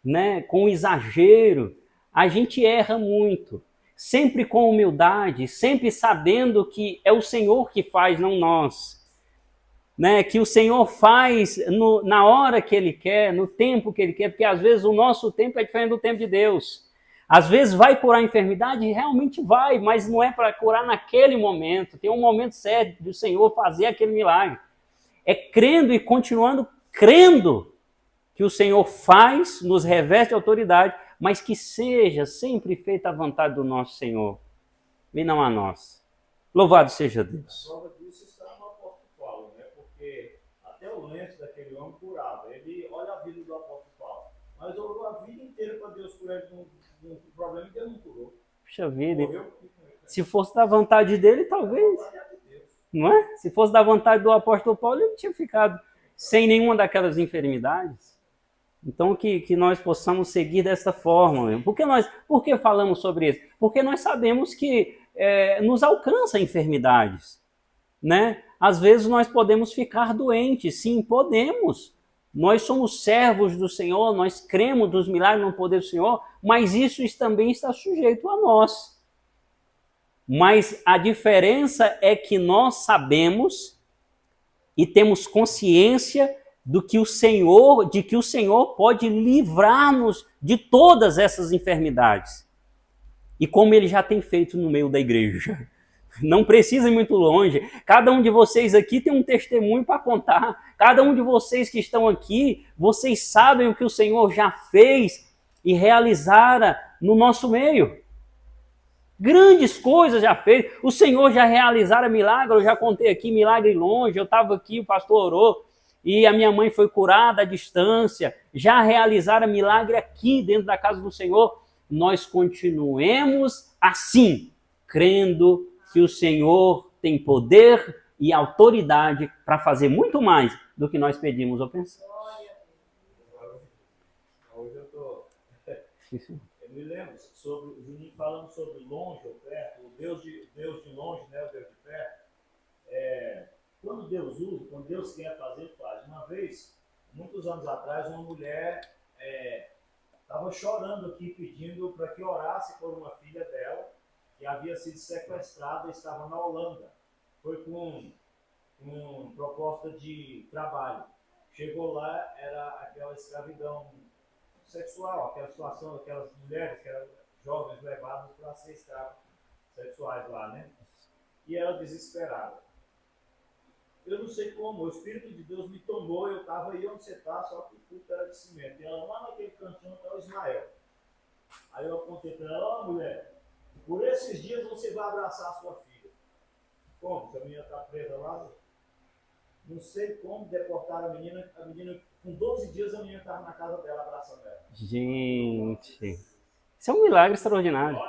né, com exagero, a gente erra muito. Sempre com humildade, sempre sabendo que é o Senhor que faz, não nós. Né, que o Senhor faz na hora que Ele quer, no tempo que Ele quer, porque às vezes o nosso tempo é diferente do tempo de Deus. Às vezes vai curar a enfermidade, realmente vai, mas não é para curar naquele momento. Tem um momento certo do Senhor fazer aquele milagre. É crendo e continuando crendo que o Senhor faz, nos reveste de autoridade, mas que seja sempre feita a vontade do nosso Senhor, e não a nós. Louvado seja Deus. A prova disso está no apóstolo Paulo, né? Porque até o lenço daquele homem curava. Ele olha a vida do apóstolo Paulo, mas orou a vida inteira para Deus curar ele de O problema é que ele não curou. Puxa vida, Morreu. se fosse da vontade dele, talvez, não é? Se fosse da vontade do apóstolo Paulo, ele tinha ficado sem nenhuma daquelas enfermidades. Então, que nós possamos seguir dessa forma. Por que falamos sobre isso? Porque nós sabemos que nos alcança enfermidades, né? Às vezes nós podemos ficar doentes, sim, podemos. Nós somos servos do Senhor, nós cremos nos milagres no poder do Senhor, mas isso também está sujeito a nós. Mas a diferença é que nós sabemos e temos consciência de que o Senhor pode livrar-nos de todas essas enfermidades. E como ele já tem feito no meio da igreja. Não precisa ir muito longe. Cada um de vocês aqui tem um testemunho para contar. Cada um de vocês que estão aqui, vocês sabem o que o Senhor já fez e realizara no nosso meio. Grandes coisas já fez. O Senhor já realizara milagre. Eu já contei aqui milagre longe. Eu estava aqui, o pastor orou e a minha mãe foi curada à distância. Já realizaram milagre aqui dentro da casa do Senhor. Nós continuemos assim, crendo que o Senhor tem poder e autoridade para fazer muito mais do que nós pedimos ou pensamos. Hoje eu estou... Eu me lembro sobre o Juninho falando sobre longe ou perto, o Deus de longe, né, o Deus de perto. Quando Deus usa, quando Deus quer fazer, faz. Uma vez, muitos anos atrás, uma mulher estava chorando aqui, pedindo para que orasse por uma filha dela, que havia sido sequestrada e estava na Holanda. Foi com proposta de trabalho. Chegou lá, era aquela escravidão sexual, aquela situação daquelas mulheres que eram jovens levadas para ser escravos sexuais lá, né? E ela desesperada. Eu não sei como, o Espírito de Deus me tomou, eu estava aí onde você está, só que o culto era de cimento. E ela lá naquele cantinho está o Ismael. Aí eu apontei para ela, ó mulher, por esses dias você vai abraçar a sua filha. Como? Se a menina está presa lá, não sei como deportaram a menina com 12 dias a menina estava na casa dela abraçando ela. Gente, isso é um milagre extraordinário.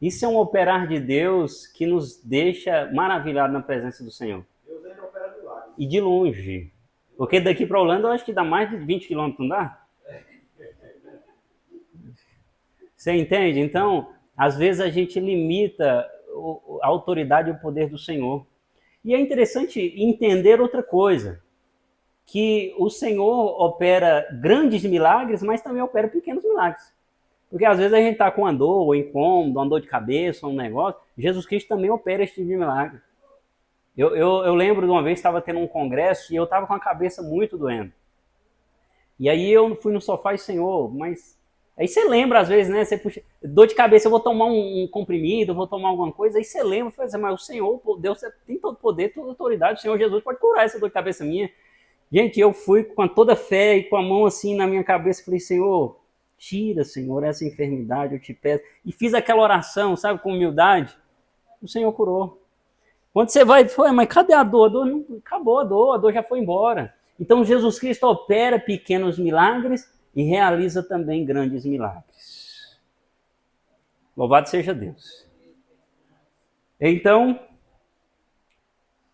Isso é um operar de Deus que nos deixa maravilhados na presença do Senhor. Deus ainda opera milagres. E de longe. Porque daqui para a Holanda eu acho que dá mais de 20 quilômetros, não dá? Você entende? Então, às vezes a gente limita a autoridade e o poder do Senhor. E é interessante entender outra coisa, que o Senhor opera grandes milagres, mas também opera pequenos milagres. Porque às vezes a gente está com uma dor, um incômodo, uma dor de cabeça, um negócio. Jesus Cristo também opera este tipo de milagre. Eu lembro de uma vez que estava tendo um congresso e eu estava com a cabeça muito doendo. E aí eu fui no sofá e, Senhor, mas... Aí você lembra às vezes, né? Você puxa, dor de cabeça, eu vou tomar um comprimido, eu vou tomar alguma coisa. Aí você lembra, mas o Senhor, Deus tem todo poder, toda autoridade. O Senhor Jesus pode curar essa dor de cabeça minha. Gente, eu fui com toda a fé e com a mão assim na minha cabeça, falei, Senhor, tira, Senhor, essa enfermidade, eu te peço. E fiz aquela oração, sabe, com humildade. O Senhor curou. Quando você vai, mas cadê a dor? A dor não, acabou a dor já foi embora. Então Jesus Cristo opera pequenos milagres e realiza também grandes milagres. Louvado seja Deus. Então,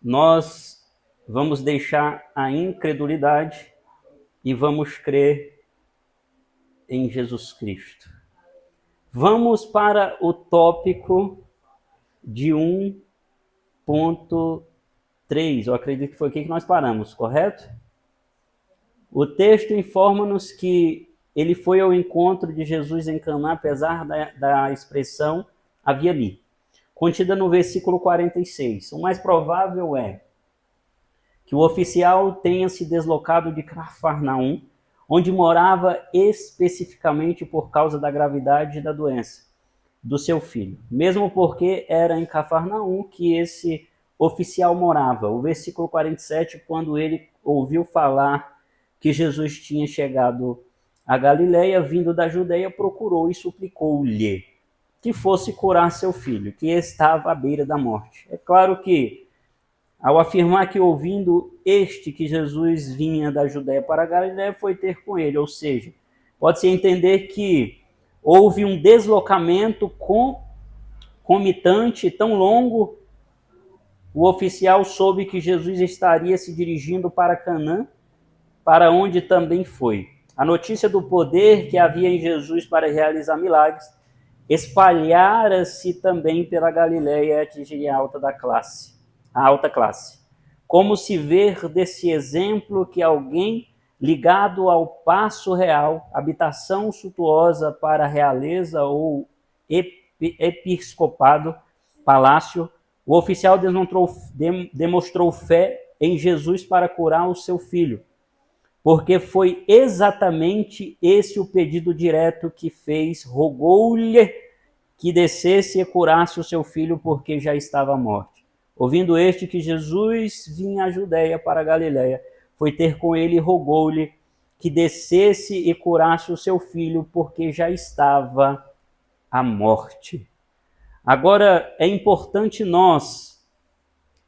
nós vamos deixar a incredulidade e vamos crer em Jesus Cristo. Vamos para o tópico de 1.3. Eu acredito que foi aqui que nós paramos, correto? O texto informa-nos que ele foi ao encontro de Jesus em Caná, apesar da expressão havia ali. Contida no versículo 46. O mais provável é que o oficial tenha se deslocado de Cafarnaum, onde morava especificamente por causa da gravidade da doença do seu filho. Mesmo porque era em Cafarnaum que esse oficial morava. O versículo 47, quando ele ouviu falar que Jesus tinha chegado a Galileia, vindo da Judeia, procurou e suplicou-lhe que fosse curar seu filho, que estava à beira da morte. É claro que, ao afirmar que ouvindo que Jesus vinha da Judeia para a Galileia, foi ter com ele, ou seja, pode-se entender que houve um deslocamento concomitante tão longo. O oficial soube que Jesus estaria se dirigindo para Canaã, para onde também foi. A notícia do poder que havia em Jesus para realizar milagres espalhara-se também pela Galiléia e atingiria a alta classe. Como se ver desse exemplo que alguém ligado ao paço real, habitação suntuosa para a realeza ou episcopado, palácio, o oficial demonstrou fé em Jesus para curar o seu filho, porque foi exatamente esse o pedido direto que fez. Rogou-lhe que descesse e curasse o seu filho, porque já estava morto. Ouvindo este que Jesus vinha à Judéia para a Galiléia, foi ter com ele e rogou-lhe que descesse e curasse o seu filho, porque já estava à morte. Agora, é importante nós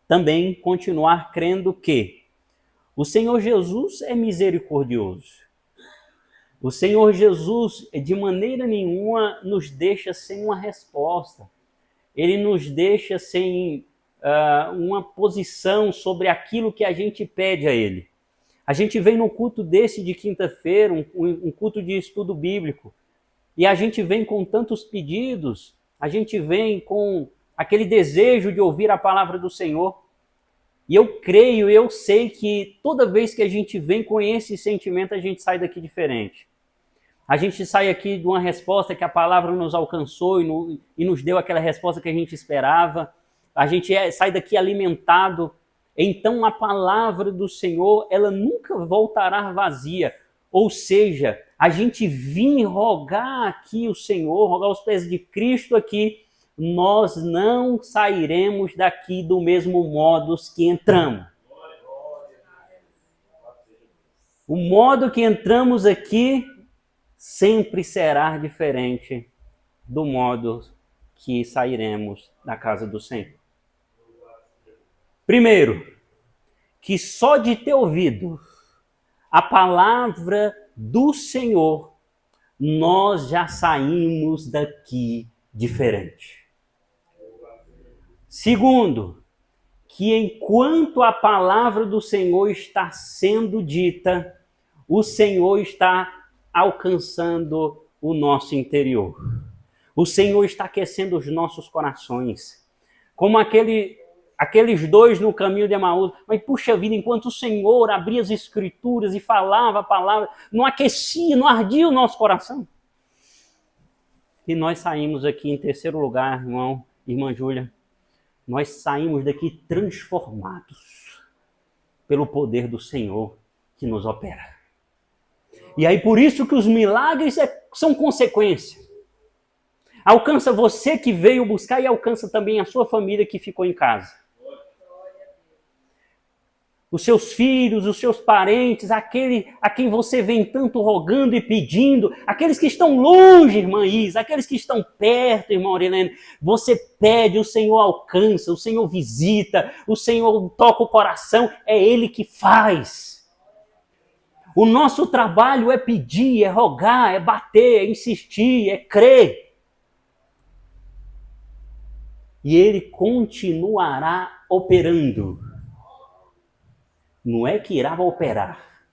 também continuar crendo que o Senhor Jesus é misericordioso. O Senhor Jesus, de maneira nenhuma, nos deixa sem uma resposta. Ele nos deixa sem uma posição sobre aquilo que a gente pede a Ele. A gente vem no culto desse de quinta-feira, um culto de estudo bíblico, e a gente vem com tantos pedidos, a gente vem com aquele desejo de ouvir a palavra do Senhor. E eu creio, eu sei que toda vez que a gente vem com esse sentimento, a gente sai daqui diferente. A gente sai aqui de uma resposta que a palavra nos alcançou e nos deu aquela resposta que a gente esperava. A gente sai daqui alimentado. Então a palavra do Senhor, ela nunca voltará vazia. Ou seja, a gente vir rogar aqui o Senhor, rogar os pés de Cristo aqui, nós não sairemos daqui do mesmo modo que entramos. O modo que entramos aqui sempre será diferente do modo que sairemos da casa do Senhor. Primeiro, que só de ter ouvido a palavra do Senhor, nós já saímos daqui diferente. Segundo, que enquanto a palavra do Senhor está sendo dita, o Senhor está alcançando o nosso interior. O Senhor está aquecendo os nossos corações. Como aqueles dois no caminho de Emaús. Mas, puxa vida, enquanto o Senhor abria as Escrituras e falava a palavra, não aquecia, não ardia o nosso coração. E nós saímos aqui em terceiro lugar, irmã Júlia, nós saímos daqui transformados pelo poder do Senhor que nos opera. E aí por isso que os milagres são consequência. Alcança você que veio buscar e alcança também a sua família que ficou em casa. Os seus filhos, os seus parentes, aquele a quem você vem tanto rogando e pedindo, aqueles que estão longe, irmã Isa, aqueles que estão perto, irmã Aurilene, você pede, o Senhor alcança, o Senhor visita, o Senhor toca o coração, é Ele que faz. O nosso trabalho é pedir, é rogar, é bater, é insistir, é crer. E Ele continuará operando. Não é que irá operar.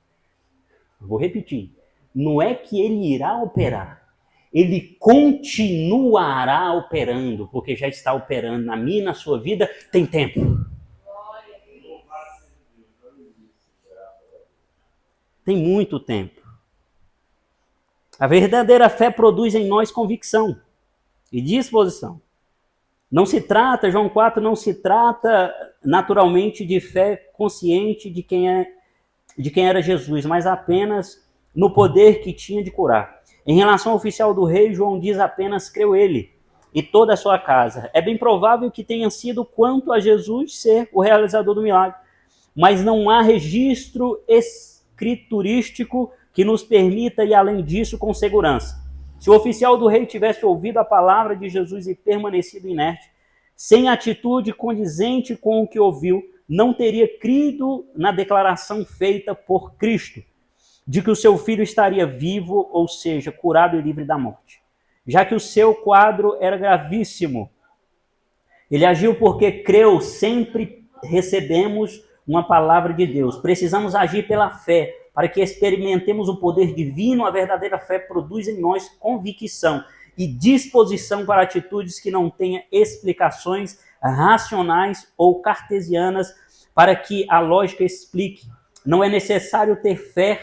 Vou repetir. Não é que Ele irá operar. Ele continuará operando, porque já está operando na minha e na sua vida, tem tempo. Tem muito tempo. A verdadeira fé produz em nós convicção e disposição. Não se trata, João 4, não se trata naturalmente de fé consciente de quem era Jesus, mas apenas no poder que tinha de curar. Em relação ao oficial do rei, João diz apenas creu ele e toda a sua casa. É bem provável que tenha sido quanto a Jesus ser o realizador do milagre, mas não há registro escriturístico que nos permita ir além disso com segurança. Se o oficial do rei tivesse ouvido a palavra de Jesus e permanecido inerte, sem atitude condizente com o que ouviu, não teria crido na declaração feita por Cristo, de que o seu filho estaria vivo, ou seja, curado e livre da morte. já que o seu quadro era gravíssimo. Ele agiu porque creu, sempre recebemos uma palavra de Deus. Precisamos agir pela fé, para que experimentemos o poder divino. A verdadeira fé produz em nós convicção e disposição para atitudes que não tenham explicações racionais ou cartesianas para que a lógica explique. Não é necessário ter fé,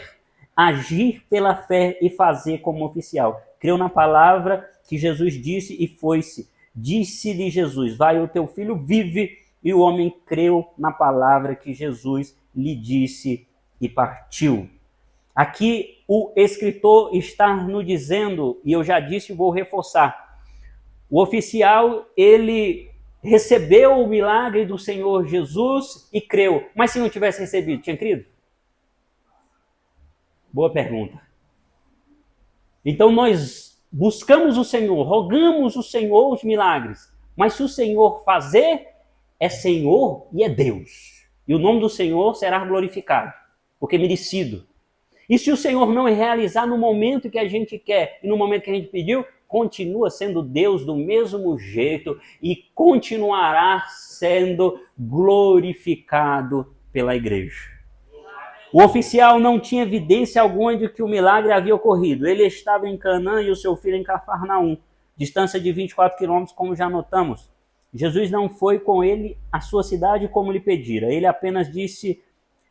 agir pela fé e fazer como oficial. Creu na palavra que Jesus disse e foi-se. Disse-lhe Jesus, vai, o teu filho vive, e o homem creu na palavra que Jesus lhe disse e partiu. Aqui o escritor está nos dizendo, e eu já disse e vou reforçar, o oficial, ele recebeu o milagre do Senhor Jesus e creu, mas se não tivesse recebido, tinha crido? Boa pergunta. Então nós buscamos o Senhor, rogamos o Senhor os milagres, mas se o Senhor fazer, é Senhor e é Deus. E o nome do Senhor será glorificado, porque é merecido. E se o Senhor não realizar no momento que a gente quer e no momento que a gente pediu, continua sendo Deus do mesmo jeito e continuará sendo glorificado pela igreja. O oficial não tinha evidência alguma de que o milagre havia ocorrido. Ele estava em Canaã e o seu filho em Cafarnaum, distância de 24 quilômetros, como já notamos. Jesus não foi com ele à sua cidade como lhe pedira. Ele apenas disse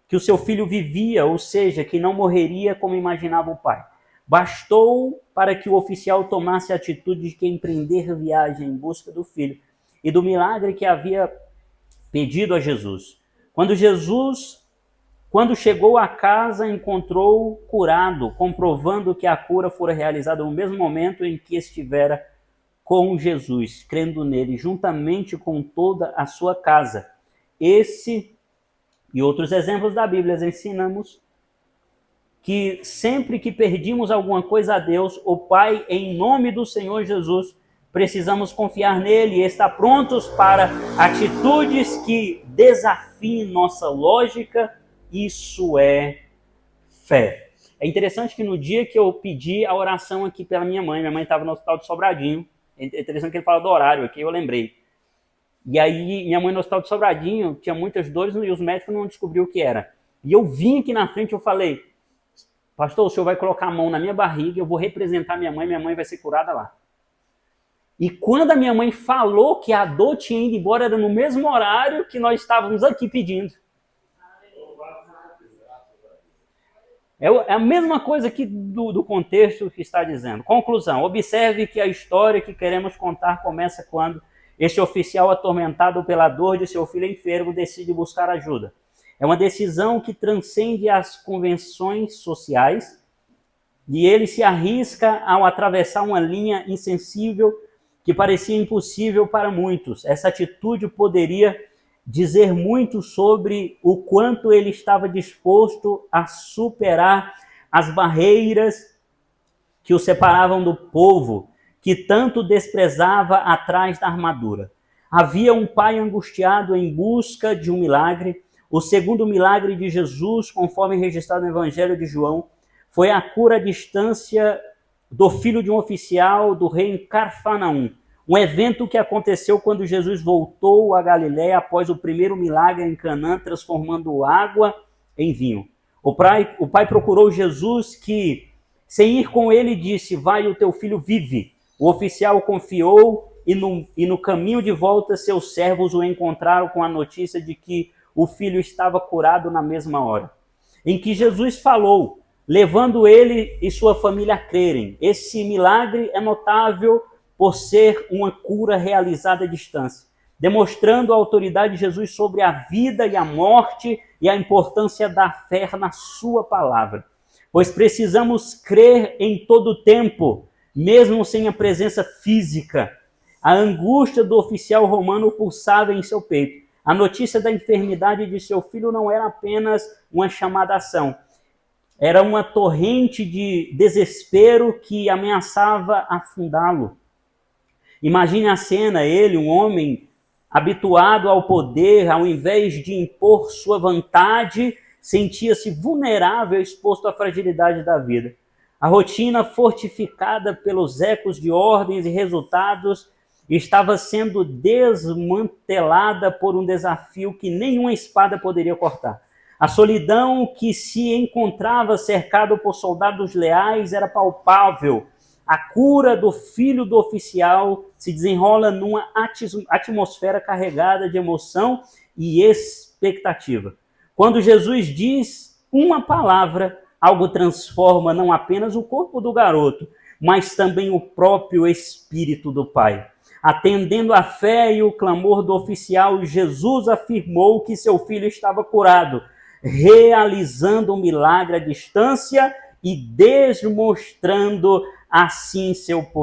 que o seu filho vivia, ou seja, que não morreria como imaginava o pai. Bastou para que o oficial tomasse a atitude de que empreender viagem em busca do filho e do milagre que havia pedido a Jesus. Quando chegou à casa, encontrou-o curado, comprovando que a cura fora realizada no mesmo momento em que estivera com Jesus, crendo nele, juntamente com toda a sua casa. Esse e outros exemplos da Bíblia ensinamos que sempre que pedimos alguma coisa a Deus, o Pai, em nome do Senhor Jesus, precisamos confiar nele e estar prontos para atitudes que desafiem nossa lógica. Isso é fé. É interessante que no dia que eu pedi a oração aqui pela minha mãe estava no hospital de Sobradinho. É interessante que ele fala do horário aqui, eu lembrei. E aí, minha mãe no hospital de Sobradinho tinha muitas dores e os médicos não descobriram o que era. E eu vim aqui na frente e eu falei, pastor, o senhor vai colocar a mão na minha barriga, eu vou representar minha mãe vai ser curada lá. E quando a minha mãe falou que a dor tinha ido embora, era no mesmo horário que nós estávamos aqui pedindo. É a mesma coisa aqui do contexto que está dizendo. Conclusão, observe que a história que queremos contar começa quando este oficial, atormentado pela dor de seu filho enfermo, decide buscar ajuda. É uma decisão que transcende as convenções sociais e ele se arrisca ao atravessar uma linha insensível que parecia impossível para muitos. Essa atitude poderia dizer muito sobre o quanto ele estava disposto a superar as barreiras que o separavam do povo, que tanto desprezava atrás da armadura. Havia um pai angustiado em busca de um milagre. O segundo milagre de Jesus, conforme registrado no Evangelho de João, foi a cura à distância do filho de um oficial do rei em Cafarnaum. Um evento que aconteceu quando Jesus voltou a Galiléia após o primeiro milagre em Canaã, transformando água em vinho. O pai procurou Jesus que, sem ir com ele, disse, vai, o teu filho vive. O oficial confiou e no caminho de volta seus servos o encontraram com a notícia de que o filho estava curado na mesma hora. Em que Jesus falou, levando ele e sua família a crerem. Esse milagre é notável por ser uma cura realizada à distância, demonstrando a autoridade de Jesus sobre a vida e a morte e a importância da fé na sua palavra. Pois precisamos crer em todo o tempo, mesmo sem a presença física. A angústia do oficial romano pulsava em seu peito. A notícia da enfermidade de seu filho não era apenas uma chamada à ação. Era uma torrente de desespero que ameaçava afundá-lo. Imagine a cena, ele, um homem habituado ao poder, ao invés de impor sua vontade, sentia-se vulnerável, exposto à fragilidade da vida. A rotina, fortificada pelos ecos de ordens e resultados, estava sendo desmantelada por um desafio que nenhuma espada poderia cortar. A solidão que se encontrava cercado por soldados leais era palpável. A cura do filho do oficial se desenrola numa atmosfera carregada de emoção e expectativa. Quando Jesus diz uma palavra, algo transforma não apenas o corpo do garoto, mas também o próprio espírito do pai. Atendendo à fé e o clamor do oficial, Jesus afirmou que seu filho estava curado, realizando um milagre à distância e demonstrando assim seu poder.